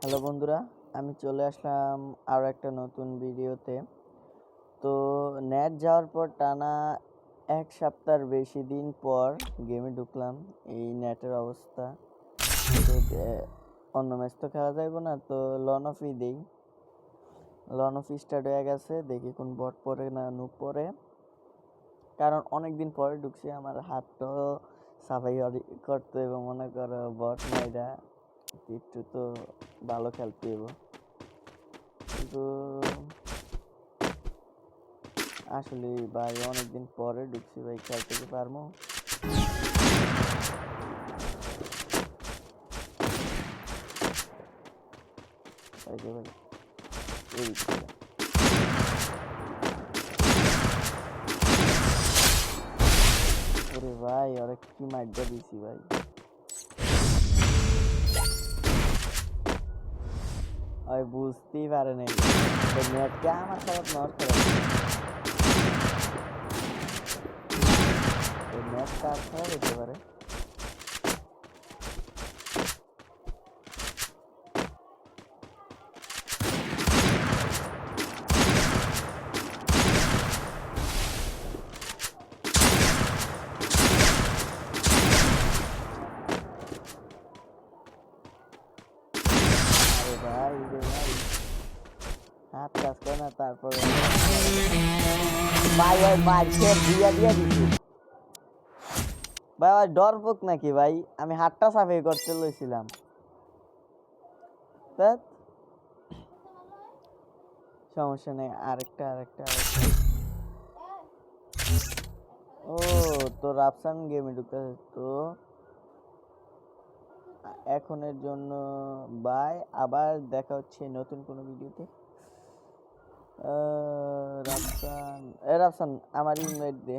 Hello বন্ধুরা, আমি চলে আসলাম আরও একটা নতুন ভিডিওতে। তো নেট যাওয়ার পর টানা এক সপ্তাহের বেশি দিন পর গেমে ঢুকলাম। এই নেটের অবস্থা তো অন্য ম্যাচ তো খেলা যাইব না, তো লন অফই দিই। লন অফ স্টার্ট হয়ে গেছে, দেখি কোন বট পরে না নুক পরে, কারণ অনেক দিন পরে ঢুকছি। আমার হাতটাও সাফাই করতে এবং মনে করো বট মাইরা একটু তো ভালো খেলতে হইব, কিন্তু আসলে ভাই অনেকদিন পরে ঢুকছি ভাই, খেলতে কি পারবো? ভাই এই ওরে ভাই, ওরা কি মাইডা দিছি ভাই। ওই বুঝতেই পারে নাই নেটকে আমার খারাপ নষ্ট করে, নেট কার খারাপ হতে পারে। আরে ভাই রে ভাই, হাত কাজ করে না, তারপরে ভাই ওই মারছে দিয়া দিয়া দিছি ভাই। ওই ডর বুক নাকি ভাই, আমি হাতটা সাফাই করতে লইছিলাম। সমস্যা নেই, আরেকটা। ও, তো রাফসান গেমে ঢুকতেছে তো এখনের জন্য বাই, আবার দেখা হচ্ছে নতুন কোনো ভিডিওতে। রাফসান আমার ইনভাইট দে।